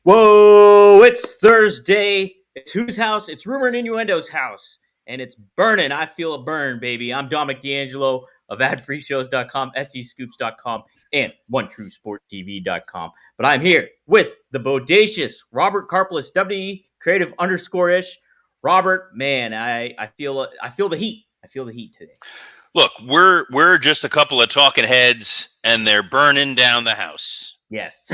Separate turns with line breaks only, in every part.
Whoa, it's Thursday. It's whose house? It's Rumor and Innuendo's house. And it's burning. I feel a burn, baby. I'm Dominic D'Angelo of adfreeshows.com, scoops.com, and OneTrueSportTV.com. But I'm here with the bodacious Robert Karpelis, WE creative _ish. Robert, man, I feel the heat. I feel the heat today.
Look, we're just a couple of talking heads, and they're burning down the house.
Yes.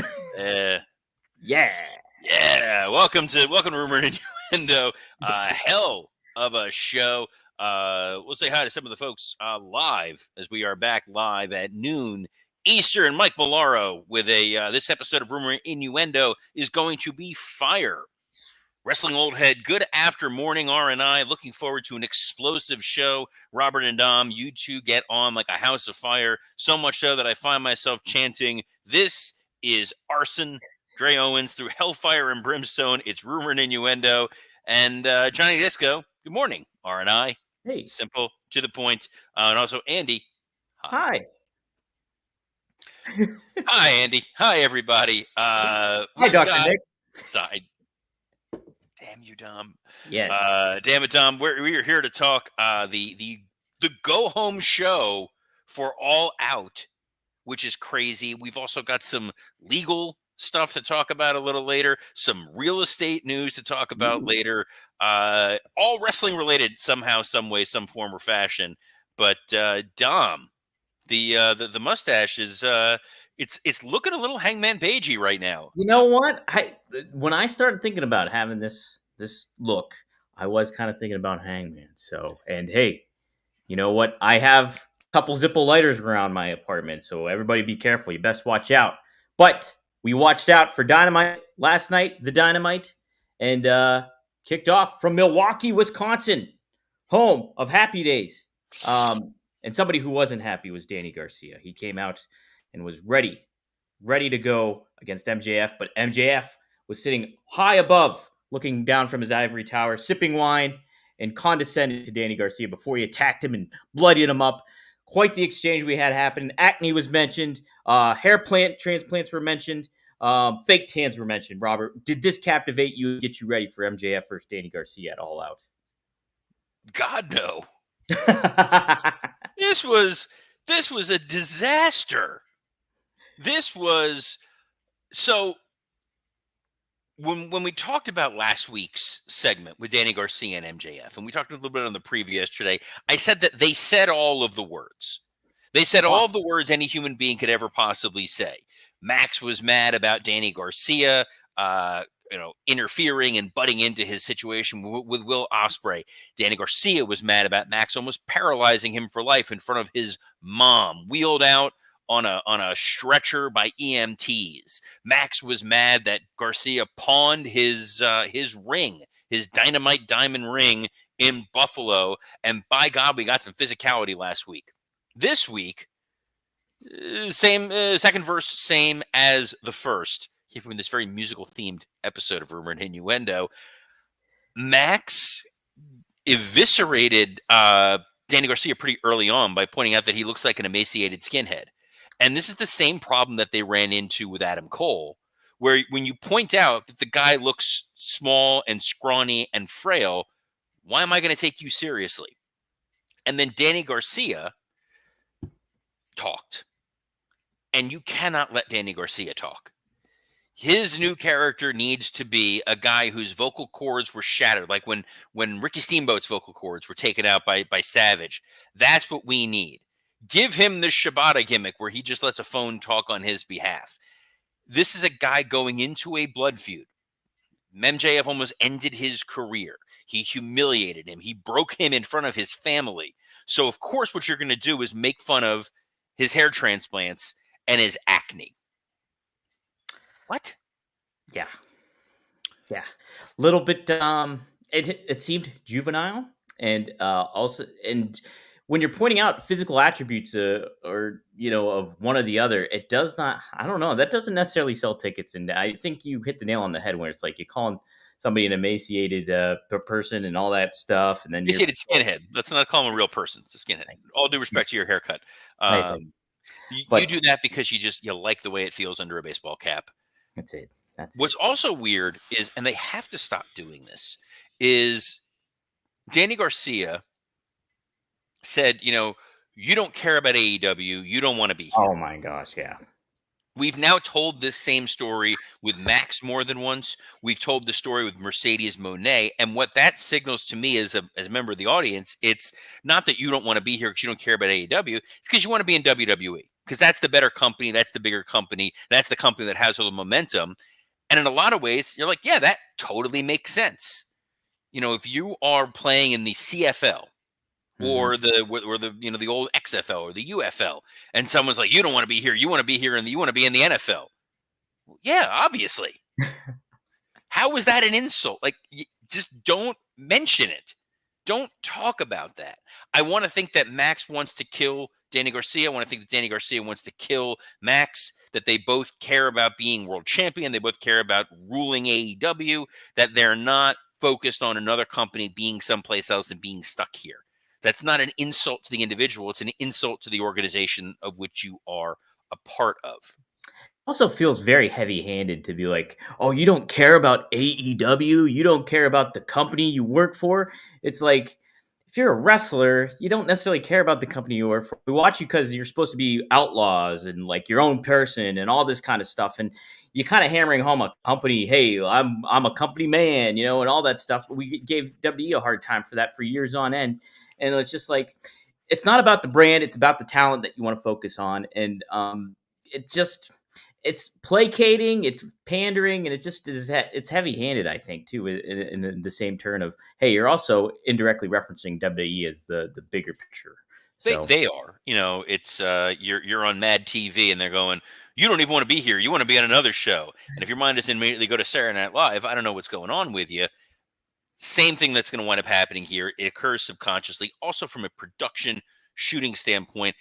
Yeah. Welcome to Rumor and Innuendo. Hell of a show. We'll say hi to some of the folks live as we are back live at noon Eastern. Mike Malaro with this episode of Rumor and Innuendo is going to be fire. Wrestling Old Head, good after morning, R&I. Looking forward to an explosive show. Robert and Dom, you two get on like a house of fire. So much so that I find myself chanting, "This is arson." Dre Owens through Hellfire and Brimstone. It's Rumor and Innuendo. And Johnny Disco, good morning, R&I.
Hey.
Simple, to the point. And also Andy.
Hi.
Hi, Andy. Hi, everybody.
Hi, Dr. Nick.
Damn you, Dom.
Yes.
Damn it, Dom. We are here to talk the go-home show for All Out, which is crazy. We've also got some legal stuff to talk about a little later, some real estate news to talk about later, all wrestling related somehow, some way, some form or fashion. But Dom, the mustache is it's looking a little Hangman Pagey right now.
You know what? When I started thinking about having this look, I was kind of thinking about Hangman. So, and hey, you know what? I have a couple Zippo lighters around my apartment, so everybody be careful. You best watch out. But we watched out for Dynamite last night, the Dynamite, and kicked off from Milwaukee, Wisconsin, home of Happy Days. And somebody who wasn't happy was Danny Garcia. He came out and was ready to go against MJF, but MJF was sitting high above, looking down from his ivory tower, sipping wine, and condescended to Danny Garcia before he attacked him and bloodied him up. Quite the exchange we had happen. Acne was mentioned. Hair transplants were mentioned. Fake tans were mentioned. Robert, did this captivate you and get you ready for MJF versus Danny Garcia at All Out?
God, no. This was a disaster. This was so. When we talked about last week's segment with Danny Garcia and MJF, and we talked a little bit on the preview yesterday, I said that they said all of the words. They said all of the words any human being could ever possibly say. Max was mad about Danny Garcia, interfering and butting into his situation with Will Ospreay. Danny Garcia was mad about Max almost paralyzing him for life in front of his mom, wheeled out on a stretcher by EMTs. Max was mad that Garcia pawned his ring, his Dynamite diamond ring in Buffalo, and by God, we got some physicality last week. This week, same second verse, same as the first. From this very musical themed episode of Rumor and Innuendo, Max eviscerated Danny Garcia pretty early on by pointing out that he looks like an emaciated skinhead. And this is the same problem that they ran into with Adam Cole, where when you point out that the guy looks small and scrawny and frail, why am I going to take you seriously? And then Danny Garcia talked. And you cannot let Danny Garcia talk. His new character needs to be a guy whose vocal cords were shattered, like when Ricky Steamboat's vocal cords were taken out by Savage. That's what we need. Give him the Shibata gimmick where he just lets a phone talk on his behalf. This is a guy going into a blood feud. MJF almost ended his career. He humiliated him. He broke him in front of his family. So, of course, what you're going to do is make fun of his hair transplants and his acne. What?
Yeah. Little bit. It seemed juvenile, and also, and when you're pointing out physical attributes, of one or the other, it does not. I don't know. That doesn't necessarily sell tickets, and I think you hit the nail on the head when it's like you calling somebody an emaciated person and all that stuff, and then
emaciated skinhead. Let's not call him a real person. It's a skinhead. All due respect to your haircut. You do that because you like the way it feels under a baseball cap.
That's it. That's it.
What's also weird is, and they have to stop doing this, is Danny Garcia said, you don't care about AEW, you don't want to be here.
Oh my gosh, yeah.
We've now told this same story with Max more than once. We've told the story with Mercedes Moné. And what that signals to me as a member of the audience, it's not that you don't want to be here because you don't care about AEW. It's because you want to be in WWE, because that's the better company. That's the bigger company. That's the company that has all the momentum. And in a lot of ways, you're like, yeah, that totally makes sense. If you are playing in the CFL,
Hmm.
the old XFL or the UFL, and someone's like, you don't want to be here, you want to be here, and you want to be in the NFL. Well, yeah, obviously. How is that an insult? Like, just don't mention it. Don't talk about that. I want to think that Max wants to kill Danny Garcia. I want to think that Danny Garcia wants to kill Max, that they both care about being world champion. They both care about ruling AEW, that they're not focused on another company being someplace else and being stuck here. That's not an insult to the individual. It's an insult to the organization of which you are a part of.
Also feels very heavy-handed to be like, "Oh, you don't care about AEW? You don't care about the company you work for?" It's like, if you're a wrestler, you don't necessarily care about the company you work for. We watch you because you're supposed to be outlaws and like your own person and all this kind of stuff. And you kind of hammering home a company, hey, I'm a company man, and all that stuff. We gave WWE a hard time for that for years on end. And it's just like, it's not about the brand, it's about the talent that you want to focus on. And it just it's placating, it's pandering, and it just is. It's heavy-handed, I think, too, in the same turn of, hey, you're also indirectly referencing WWE as the bigger picture.
They
So
they are. It's you're on Mad TV and they're going, you don't even want to be here. You want to be on another show. And if your mind doesn't immediately go to Saturday Night Live, I don't know what's going on with you. Same thing that's going to wind up happening here. It occurs subconsciously. Also, from a production shooting standpoint,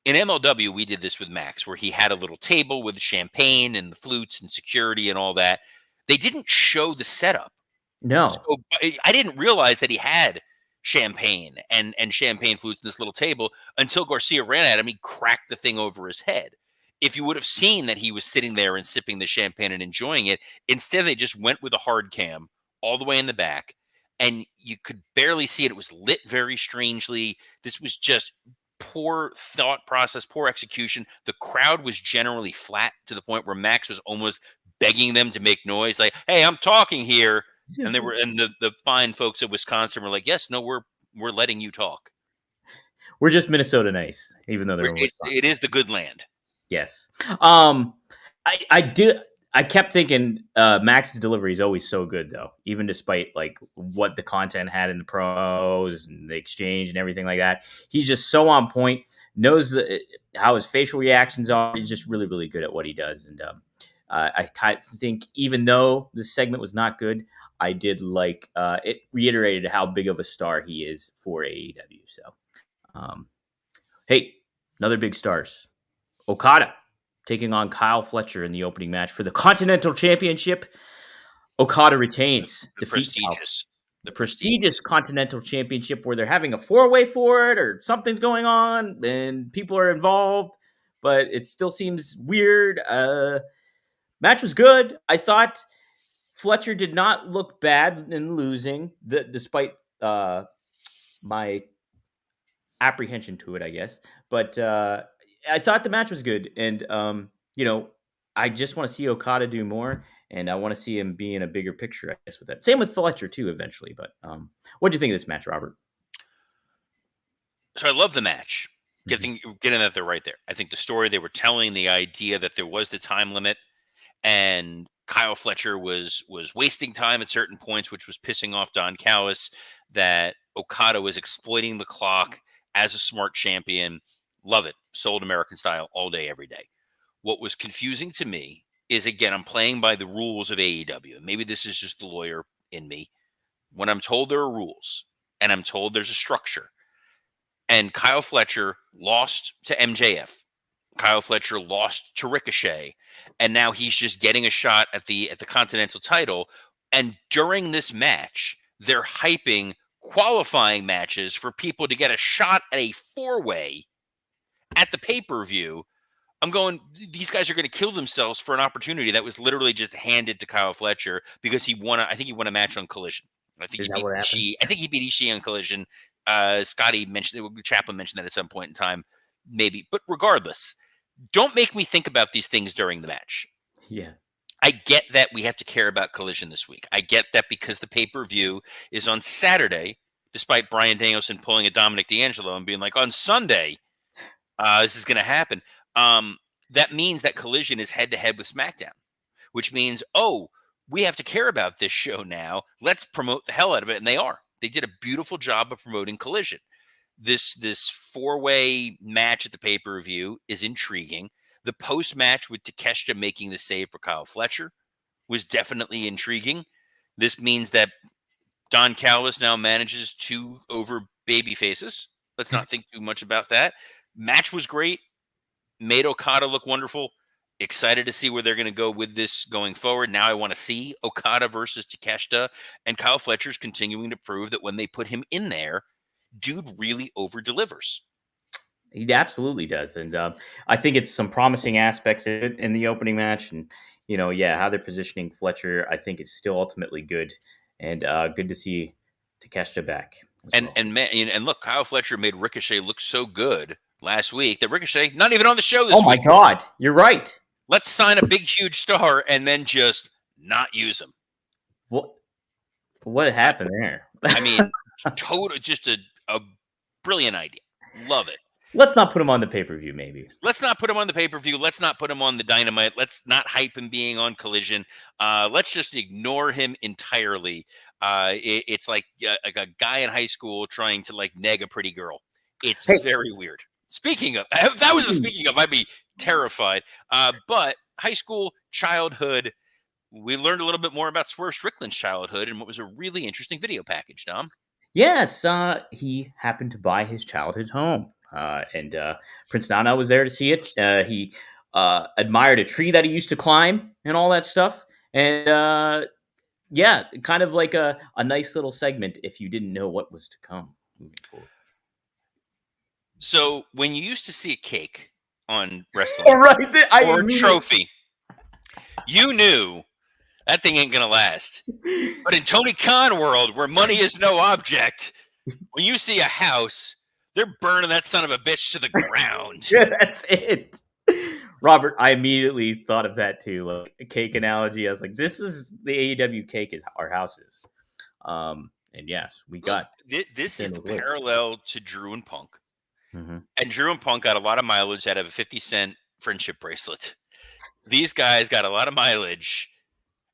in MLW, we did this with Max, where he had a little table with champagne and the flutes and security and all that. They didn't show the setup.
no,
So I didn't realize that he had champagne and champagne flutes in this little table until Garcia ran at him. He cracked the thing over his head. If you would have seen that he was sitting there and sipping the champagne and enjoying it, instead they just went with a hard cam all the way in the back, and you could barely see it. It was lit very strangely. This was just poor thought process, poor execution. The crowd was generally flat to the point where Max was almost begging them to make noise, like, "Hey, I'm talking here." And the fine folks of Wisconsin were like, "Yes, no, we're letting you talk.
we're just Minnesota nice, even though they're in
It
Wisconsin.
is the good land."
Yes. Um, I do. I kept thinking Max's delivery is always so good though, even despite like what the content had in the pros and the exchange and everything like that. He's just so on point. Knows how his facial reactions are. He's just really, really good at what he does. And I think even though this segment was not good, I did like it reiterated how big of a star he is for AEW. So, um, hey, another big stars. Okada taking on Kyle Fletcher in the opening match for the Continental Championship. Okada retains,
The
defeats Kyle.
prestigious,
The
the prestigious.
prestigious Continental Championship, where they're having a four-way for it, or something's going on and people are involved, but it still seems weird. Match was good. I thought Fletcher did not look bad in losing, despite my apprehension to it, I guess. But I thought the match was good, and I just want to see Okada do more, and I want to see him be in a bigger picture, I guess, with that. Same with Fletcher too, eventually. But what do you think of this match, Robert?
So I love the match.
Mhm.
Getting that they're right there. I think the story they were telling, the idea that there was the time limit, and Kyle Fletcher was wasting time at certain points, which was pissing off Don Callis. That Okada was exploiting the clock as a smart champion. Love it. Sold American style all day, every day. What was confusing to me is, again, I'm playing by the rules of AEW. Maybe this is just the lawyer in me. When I'm told there are rules and I'm told there's a structure, and Kyle Fletcher lost to MJF, Kyle Fletcher lost to Ricochet, and now he's just getting a shot at the Continental title. And during this match, they're hyping qualifying matches for people to get a shot at a four-way at the pay-per-view. I'm going, these guys are going to kill themselves for an opportunity that was literally just handed to Kyle Fletcher because I think he won a match on Collision. I think
Is
he
that
beat
what happened?
Ishii. I think he beat Ishii on Collision. Scotty mentioned, Chaplin mentioned that at some point in time, maybe. But regardless, don't make me think about these things during the match.
Yeah.
I get that we have to care about Collision this week. I get that because the pay-per-view is on Saturday, despite Bryan Danielson pulling a Dominic D'Angelo and being like, on Sunday, this is going to happen. That means that Collision is head-to-head with SmackDown, which means, we have to care about this show now. Let's promote the hell out of it. And they are. They did a beautiful job of promoting Collision. This four-way match at the pay-per-view is intriguing. The post-match with Takeshita making the save for Kyle Fletcher was definitely intriguing. This means that Don Callis now manages 2 over baby faces. Let's not think too much about that. Match was great. Made Okada look wonderful. Excited to see where they're going to go with this going forward. Now I want to see Okada versus Takeshita, and Kyle Fletcher's continuing to prove that when they put him in there, dude really over delivers.
He absolutely does, and I think it's some promising aspects in the opening match, and how they're positioning Fletcher, I think is still ultimately good, and good to see Takeshita back as
And
well.
and look, Kyle Fletcher made Ricochet look so good last week that Ricochet not even on the show this
Oh my
week.
God, you're right.
Let's sign a big huge star and then just not use him.
What happened there?
I mean, just a brilliant idea. Love it.
Let's not put him on the pay-per-view, maybe.
Let's not put him on the pay-per-view. Let's not put him on the Dynamite. Let's not hype him being on Collision. Let's just ignore him entirely. It's like a guy in high school trying to like neg a pretty girl. It's
Hey.
very weird. Speaking of, if that was a speaking of, I'd be terrified. But high school, childhood, we learned a little bit more about Swerve Strickland's childhood and what was a really interesting video package, Dom.
Yes, he happened to buy his childhood home, and Prince Nana was there to see it. He admired a tree that he used to climb and all that stuff. And yeah, kind of like a nice little segment if you didn't know what was to come moving forward.
So when you used to see a cake on wrestling
All right,
or a trophy, you knew that thing ain't gonna last. But in Tony Khan world, where money is no object, when you see a house, they're burning that son of a bitch to the ground.
Yeah, that's it. Robert, I immediately thought of that too, like a cake analogy. I was like, this is the AEW cake is our houses. And yes, we got
this is the parallel to Drew and Punk.
Mm-hmm.
And Drew and Punk got a lot of mileage out of a 50-cent friendship bracelet. These guys got a lot of mileage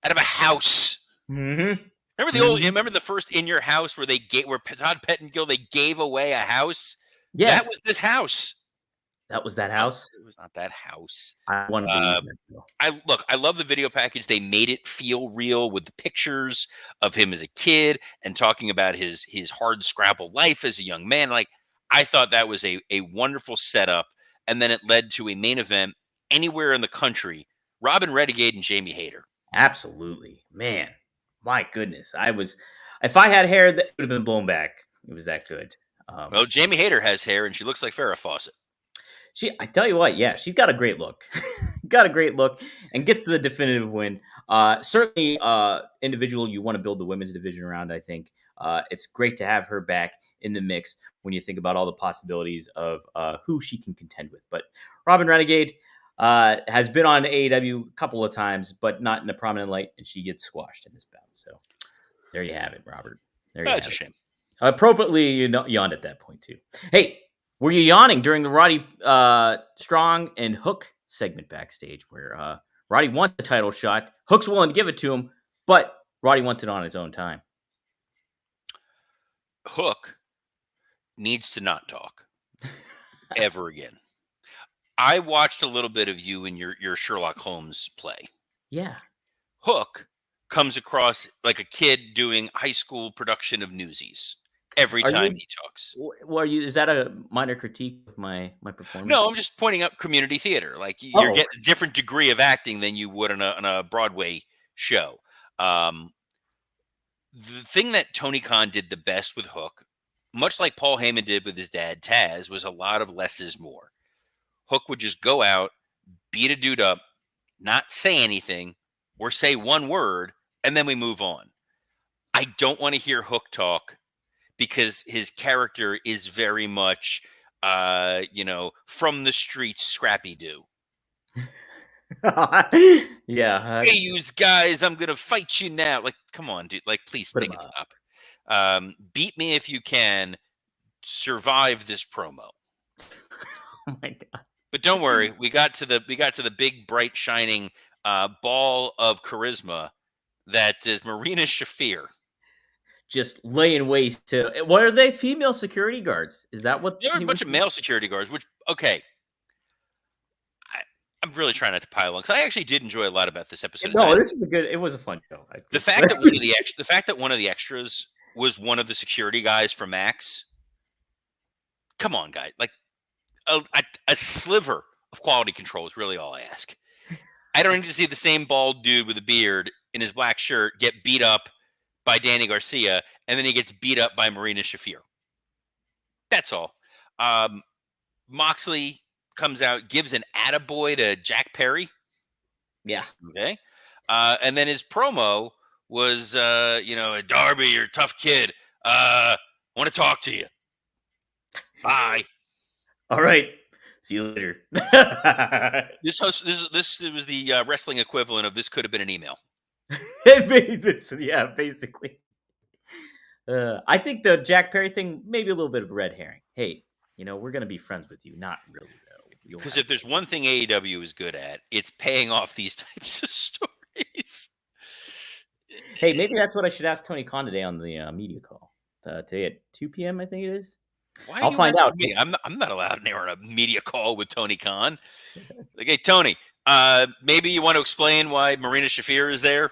out of a house.
Mm-hmm.
Remember the first In Your House where Todd Pettengill, they gave away a house?
Yes.
That was this house.
That was that house?
It was not that house.
I want to believe that.
I love the video package. They made it feel real with the pictures of him as a kid and talking about his hard scrabble life as a young man. Like, I thought that was a wonderful setup. And then it led to a main event anywhere in the country. Robin Renegade and Jamie Hayter.
Absolutely. Man, my goodness. If I had hair, that would have been blown back. It was that good.
Well, Jamie Hayter has hair and she looks like Farrah Fawcett.
I tell you what, yeah, she's got a great look. And gets the definitive win. Certainly, individual you want to build the women's division around, I think. It's great to have her back in the mix when you think about all the possibilities of who she can contend with. But Robin Renegade has been on AEW a couple of times, but not in a prominent light, and she gets squashed in this bout. So there you have it, Robert.
That's a shame.
Appropriately, you yawned at that point, too. Hey, were you yawning during the Roddy Strong and Hook segment backstage where Roddy wants the title shot, Hook's willing to give it to him, but Roddy wants it on his own time?
Hook needs to not talk ever again. I watched a little bit of you in your Sherlock Holmes play.
Yeah.
Hook comes across like a kid doing high school production of Newsies every time he talks.
Is that a minor critique of my performance?
No, I'm just pointing out community theater. Like you're getting a different degree of acting than you would on a Broadway show. The thing that Tony Khan did the best with Hook, much like Paul Heyman did with his dad Taz, was a lot of less is more. Hook would just go out, beat a dude up, not say anything, or say one word, and then we move on. I don't want to hear Hook talk because his character is very much, from the streets, Scrappy Doo.
Yeah.
Hey, you guys, I'm going to fight you now. Like, come on, dude. Like, please
Put
make
him
it
up.
stop. Beat me if you can. Survive this promo.
Oh my god.
But don't worry, we got to the big, bright, shining ball of charisma that is Marina Shafir.
Just laying waste to what are they? Female security guards? Is that what
There were a
he
bunch
was?
of male security guards, which okay. I'm really trying not to pile on because I actually did enjoy a lot about this episode of
No,
Dynamite.
this was a good. It was a fun show.
The fact that one of the extras was one of the security guys for Max. Come on, guys! Like a sliver of quality control is really all I ask. I don't need to see the same bald dude with a beard in his black shirt get beat up by Danny Garcia, and then he gets beat up by Marina Shafir. That's all. Moxley comes out, gives an attaboy to Jack Perry.
Yeah.
Okay. And then his promo was, Darby, you're a tough kid. I want to talk to you. Bye.
All right. See you later.
This was the wrestling equivalent of this could have been an email.
Yeah, basically. I think the Jack Perry thing, maybe a little bit of a red herring. Hey, we're going to be friends with you. Not really, though.
Because if there's one thing AEW is good at, it's paying off these types of stories.
Hey, maybe that's what I should ask Tony Khan today on the media call. Today at 2 p.m., I think it is.
Why
I'll find out.
Me? I'm not allowed near a media call with Tony Khan. Like, hey, Tony, maybe you want to explain why Marina Shafir is there.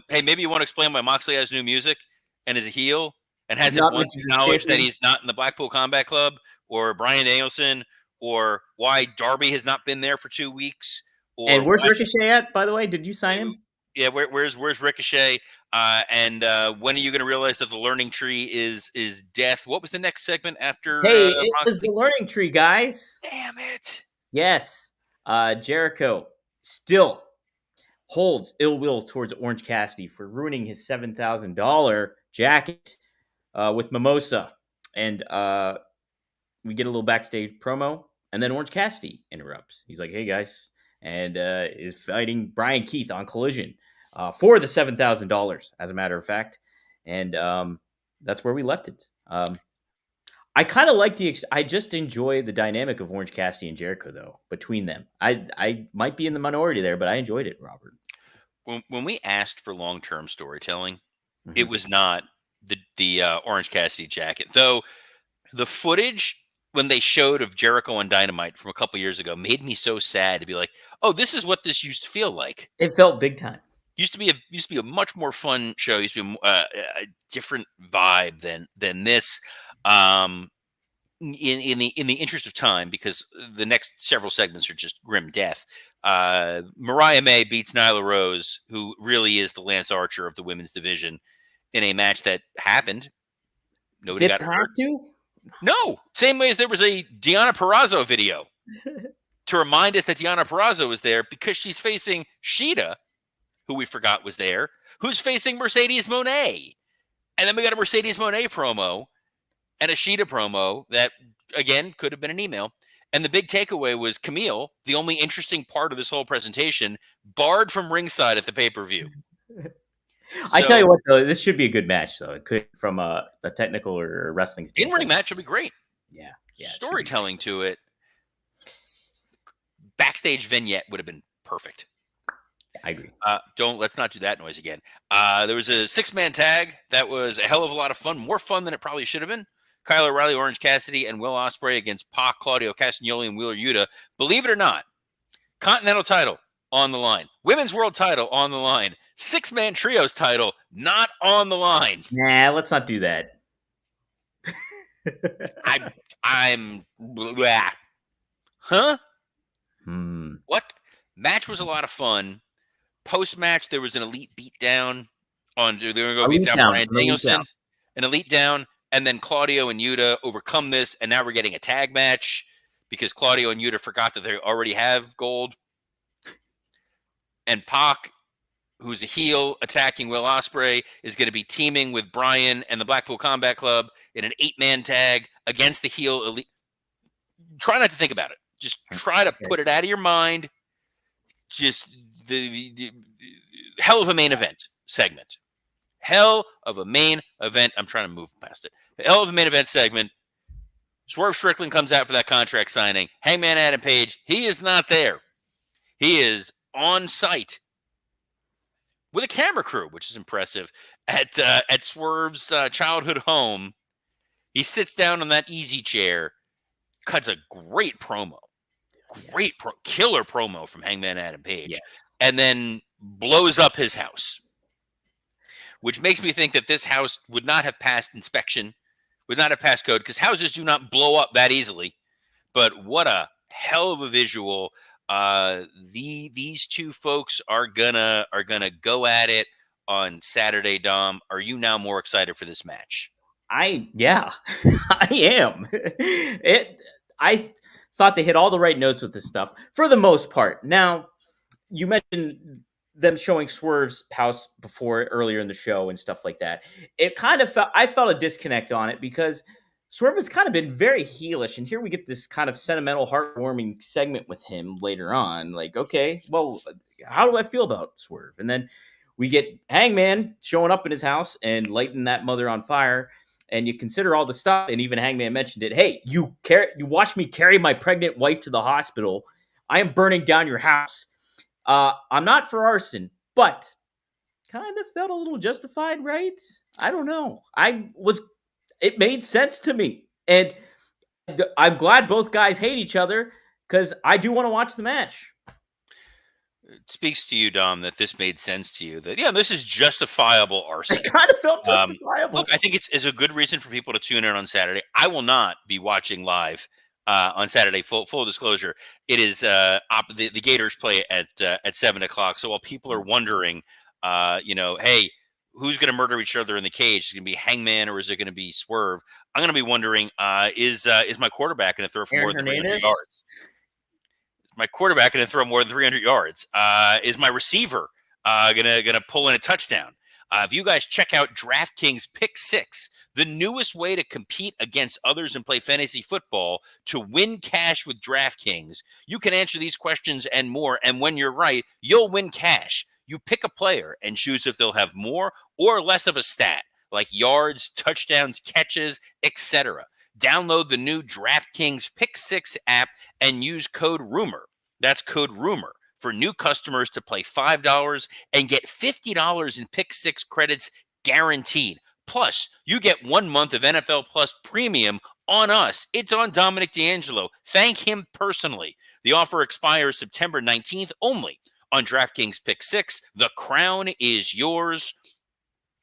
Hey, maybe you want to explain why Moxley has new music and is a heel and hasn't once acknowledged that he's not in the Blackpool Combat Club, or Bryan Danielson, or why Darby has not been there for 2 weeks.
And where's Ricochet at, by the way? Did you sign him?
Yeah, where's Ricochet? And when are you going to realize that the learning tree is death? What was the next segment after?
Hey, it was the learning tree, guys.
Damn it!
Yes, Jericho still holds ill will towards Orange Cassidy for ruining his $7,000 jacket with Mimosa, and we get a little backstage promo, and then Orange Cassidy interrupts. He's like, "Hey guys," and is fighting Brian Keith on Collision for the $7,000, as a matter of fact, and that's where we left it. I kind of like I just enjoy the dynamic of Orange Cassidy and Jericho, though, between them. I might be in the minority there, but I enjoyed it, Robert.
When we asked for long-term storytelling, it was not the Orange Cassidy jacket, though. The footage when they showed of Jericho on Dynamite from a couple years ago made me so sad to be like, oh, this is what this used to feel like.
It felt big time.
Used to be a much more fun show. Used to be a different vibe than this. In the interest of time, because the next several segments are just grim death. Mariah May beats Nyla Rose, who really is the Lance Archer of the women's division, in a match that happened. Nobody got hurt. No, same way as there was a Deonna Purrazzo video to remind us that Deonna Purrazzo was there because she's facing Shida, who we forgot was there, who's facing Mercedes Moné. And then we got a Mercedes Moné promo and a Shida promo that, again, could have been an email. And the big takeaway was Camille, the only interesting part of this whole presentation, barred from ringside at the pay-per-view.
I tell you what, though, this should be a good match, though. It could, from a technical or wrestling standpoint.
In-ring match will be great.
Yeah.
Storytelling to it. Backstage vignette would have been perfect.
I agree.
Let's not do that noise again. There was a 6-man tag that was a hell of a lot of fun, more fun than it probably should have been. Kyle O'Reilly, Orange Cassidy, and Will Ospreay against Pac, Claudio Castagnoli, and Wheeler Yuta. Believe it or not, Continental title on the line. Women's World title on the line. 6-man trios title not on the line.
Nah, let's not do that.
I'm blah. Huh? What? Match was a lot of fun. Post-match, there was an elite beatdown on. They're going to go beat down Bryan Danielson. An elite down, and then Claudio and Yuta overcome this, and now we're getting a tag match. because Claudio and Yuta forgot that they already have gold. And Pac, who's a heel attacking Will Ospreay, is going to be teaming with Bryan and the Blackpool Combat Club in an 8-man tag against the heel elite. Try not to think about it. Just try to put it out of your mind. Just the hell of a main event segment. Hell of a main event. I'm trying to move past it. Hell of a main event segment. Swerve Strickland comes out for that contract signing. Hangman Adam Page, he is not there. He is on site with a camera crew, which is impressive, at Swerve's childhood home. He sits down on that easy chair, cuts a great promo. Killer promo from Hangman Adam Page.
Yes.
And then blows up his house, which makes me think that this house would not have passed inspection, would not have passed code, because houses do not blow up that easily. But what a hell of a visual. These two folks are gonna go at it on Saturday. Dom, are you now more excited for this match?
Yeah, I am. I thought they hit all the right notes with this stuff for the most part. Now, you mentioned them showing Swerve's house earlier in the show and stuff like that. It kind of I felt a disconnect on it because Swerve has kind of been very heelish, and here we get this kind of sentimental, heartwarming segment with him later on. Like, okay, well, how do I feel about Swerve? And then we get Hangman showing up in his house and lighting that mother on fire. And you consider all the stuff, and even Hangman mentioned it. Hey, you watch me carry my pregnant wife to the hospital. I am burning down your house. I'm not for arson, but kind of felt a little justified, right? I don't know. It made sense to me. And I'm glad both guys hate each other because I do want to watch the match.
It speaks to you, Dom, that this made sense to you. That, yeah, this is justifiable arson.
It kind of felt justifiable.
Look, I think it's a good reason for people to tune in on Saturday. I will not be watching live on Saturday. Full disclosure, it is the Gators play at 7:00. So while people are wondering, hey, who's going to murder each other in the cage? Is it going to be Hangman or is it going to be Swerve? I'm going to be wondering, is my quarterback going to throw for more than 300 yards? My quarterback going to throw more than 300 yards? Is my receiver gonna pull in a touchdown? If you guys check out DraftKings Pick 6, the newest way to compete against others and play fantasy football to win cash with DraftKings, you can answer these questions and more. And when you're right, you'll win cash. You pick a player and choose if they'll have more or less of a stat, like yards, touchdowns, catches, etc. Download the new DraftKings Pick 6 app and use code RUMOR. That's code RUMOR for new customers to play $5 and get $50 in Pick 6 credits guaranteed. Plus, you get 1 month of NFL Plus Premium on us. It's on Dominic D'Angelo. Thank him personally. The offer expires September 19th only on DraftKings Pick 6. The crown is yours.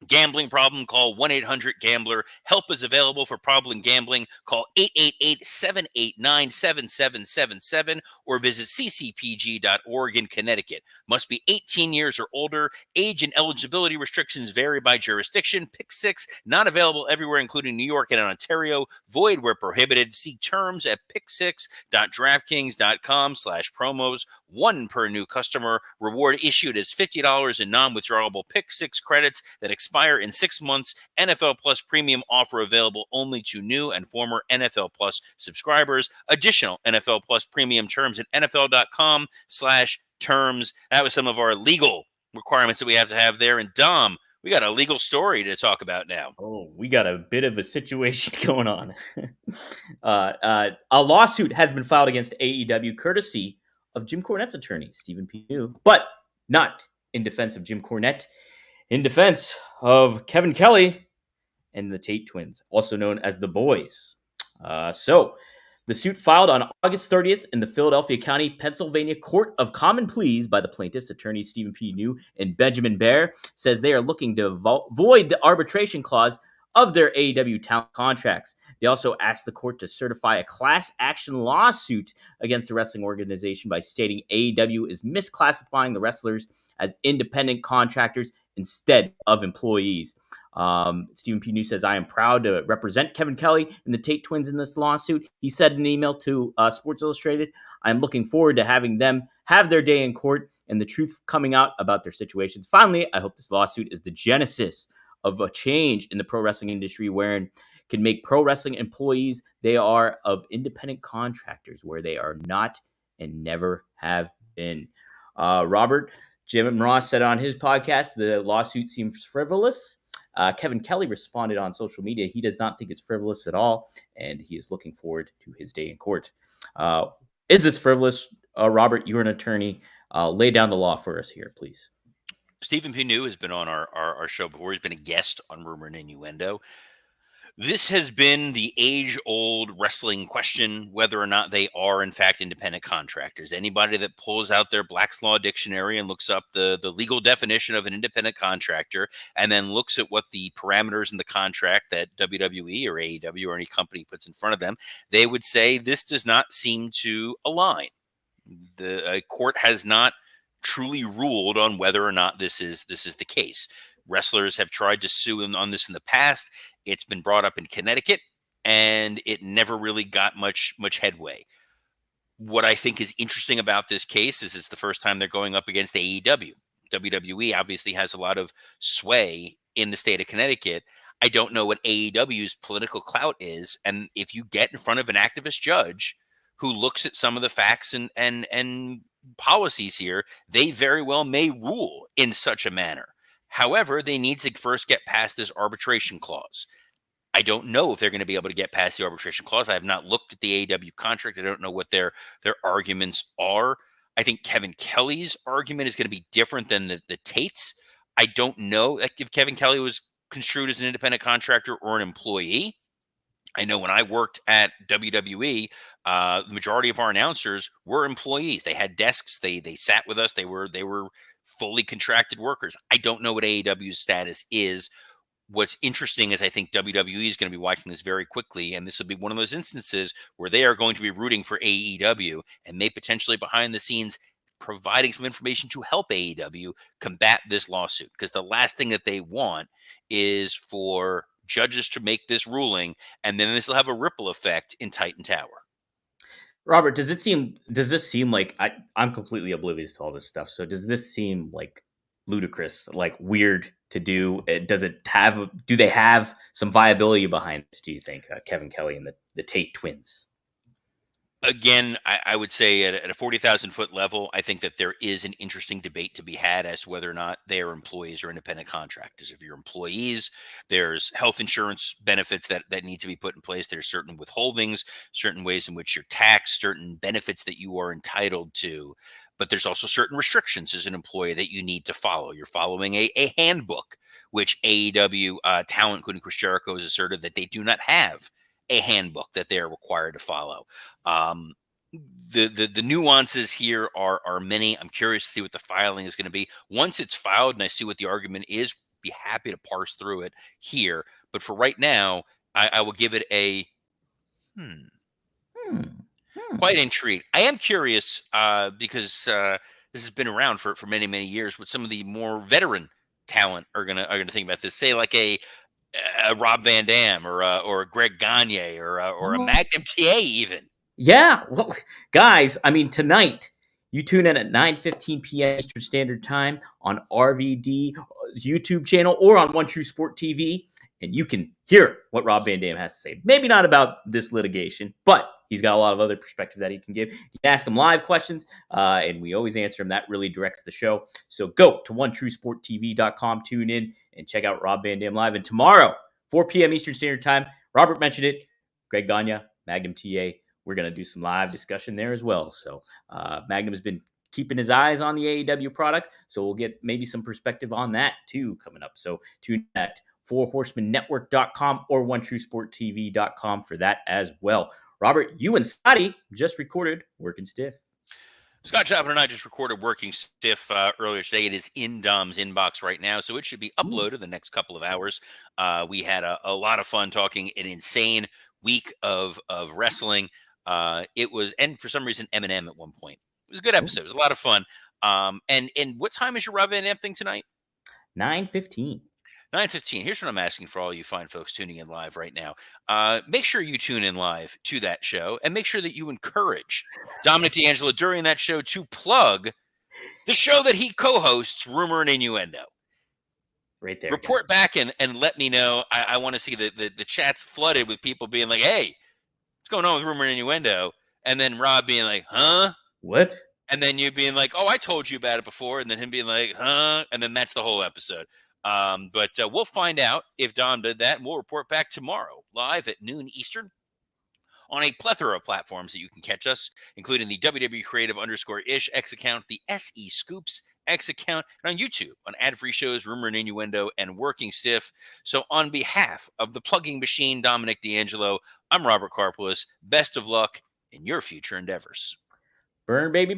Gambling problem? Call 1-800-GAMBLER. Help is available for problem gambling. Call 888-789-7777 or visit ccpg.org in Connecticut. Must be 18 years or older. Age and eligibility restrictions vary by jurisdiction. Pick 6 not available everywhere, including New York and Ontario. Void where prohibited. See terms at pick6.draftkings.com/promos. 1 per new customer. Reward issued as $50 in non-withdrawable Pick 6 credits that expire in 6 months. NFL Plus Premium offer available only to new and former NFL Plus subscribers. Additional NFL Plus Premium terms at NFL.com/terms. That was some of our legal requirements that we have to have there. And Dom, we got a legal story to talk about now.
Oh, we got a bit of a situation going on. A lawsuit has been filed against AEW courtesy of Jim Cornette's attorney, Stephen P. New, but not in defense of Jim Cornette. In defense of Kevin Kelly and the Tate twins, also known as the Boys. So, the suit filed on August 30th in the Philadelphia County, Pennsylvania Court of Common Pleas by the plaintiffs, attorneys Stephen P. New and Benjamin Baer, says they are looking to void the arbitration clause of their AEW talent contracts. They also asked the court to certify a class action lawsuit against the wrestling organization by stating AEW is misclassifying the wrestlers as independent contractors instead of employees. Stephen P. New says, I am proud to represent Kevin Kelly and the Tate twins in this lawsuit. He said in an email to Sports Illustrated, I'm looking forward to having them have their day in court and the truth coming out about their situations. Finally, I hope this lawsuit is the genesis of a change in the pro wrestling industry wherein can make pro wrestling employees they are of independent contractors where they are not and never have been. Robert, Jim and Ross said on his podcast the lawsuit seems frivolous. Kevin Kelly responded on social media. He does not think it's frivolous at all, and he is looking forward to his day in court. Is this frivolous? Robert, you're an attorney. Lay down the law for us here, please.
Stephen P. New has been on our show before. He's been a guest on Rumor and Innuendo. This has been the age-old wrestling question, whether or not they are, in fact, independent contractors. Anybody that pulls out their Black's Law Dictionary and looks up the legal definition of an independent contractor and then looks at what the parameters in the contract that WWE or AEW or any company puts in front of them, they would say this does not seem to align. The court has not truly ruled on whether or not this is the case. Wrestlers have tried to sue on this in the past. It's been brought up in Connecticut, and it never really got much headway. What I think is interesting about this case is it's the first time they're going up against AEW. WWE obviously has a lot of sway in the state of Connecticut. I don't know what AEW's political clout is, and if you get in front of an activist judge who looks at some of the facts and policies here, they very well may rule in such a manner. However, they need to first get past this arbitration clause. I don't know if they're going to be able to get past the arbitration clause. I have not looked at the AEW contract. I don't know what their arguments are. I think Kevin Kelly's argument is going to be different than the Tate's. I don't know if Kevin Kelly was construed as an independent contractor or an employee. I know when I worked at WWE, the majority of our announcers were employees. They had desks. They sat with us. They were fully contracted workers. I don't know what AEW's status is. What's interesting is I think WWE is going to be watching this very quickly, and this will be one of those instances where they are going to be rooting for AEW and may potentially behind the scenes providing some information to help AEW combat this lawsuit, because the last thing that they want is for judges to make this ruling, and then this will have a ripple effect in Titan Tower.
Robert, does this seem like I'm completely oblivious to all this stuff? So does this seem like ludicrous, like weird to do? Do they have some viability behind this? Do you think Kevin Kelly and the Tate twins?
Again, I would say at a 40,000 foot level, I think that there is an interesting debate to be had as to whether or not they are employees or independent contractors. If you're employees, there's health insurance benefits that need to be put in place. There's certain withholdings, certain ways in which you're taxed, certain benefits that you are entitled to. But there's also certain restrictions as an employee that you need to follow. You're following a handbook, which AEW talent, including Chris Jericho, has asserted that they do not have a handbook that they're required to follow. The nuances here are many. I'm curious to see what the filing is going to be. Once it's filed and I see what the argument is, be happy to parse through it here. But for right now, I will give it a quite intrigued. I am curious because this has been around for many, many years. What some of the more veteran talent are gonna think about this. Say like a Rob Van Dam or a Greg Gagne or a Magnum TA even.
Yeah, well, guys, I mean, tonight you tune in at 9:15 p.m. Eastern Standard Time on RVD YouTube channel or on One True Sport TV, and you can hear what Rob Van Dam has to say. Maybe not about this litigation, but he's got a lot of other perspective that he can give. You can ask him live questions, and we always answer him. That really directs the show. So go to OneTrueSportTV.com, tune in, and check out Rob Van Dam live. And tomorrow, 4 p.m. Eastern Standard Time, Robert mentioned it, Greg Gagne, Magnum TA. We're going to do some live discussion there as well. So Magnum has been keeping his eyes on the AEW product, so we'll get maybe some perspective on that too coming up. So tune in at fourhorsemannetwork.com or OneTrueSportTV.com for that as well. Robert, you and Scotty just recorded Working Stiff.
Scott Chopper and I just recorded Working Stiff earlier today. It is in Dom's inbox right now, so it should be uploaded the next couple of hours. We had a lot of fun talking an insane week of wrestling. It was, and for some reason, Eminem at one point. It was a good episode. It was a lot of fun. And what time is your Rob Van Dam thing tonight?
9:15.
9:15. Here's what I'm asking for all you fine folks tuning in live right now. Make sure you tune in live to that show, and make sure that you encourage Dominic D'Angelo during that show to plug the show that he co-hosts, Rumor and Innuendo.
Right there,
Report
guys.
back and let me know. I want to see the chats flooded with people being like, "Hey, what's going on with Rumor and Innuendo?" And then Rob being like, "Huh?"
What?
And then you being like, "Oh, I told you about it before," and then him being like, "Huh?" And then that's the whole episode. But we'll find out if Dom did that, and we'll report back tomorrow live at noon Eastern on a plethora of platforms that you can catch us, including the WWE Creative _ish X account, the SE Scoops X account, and on YouTube on ad-free shows, Rumor and Innuendo, and Working Stiff. So on behalf of the plugging machine, Dominic D'Angelo, I'm Robert Karpolis. Best of luck in your future endeavors.
Burn, baby.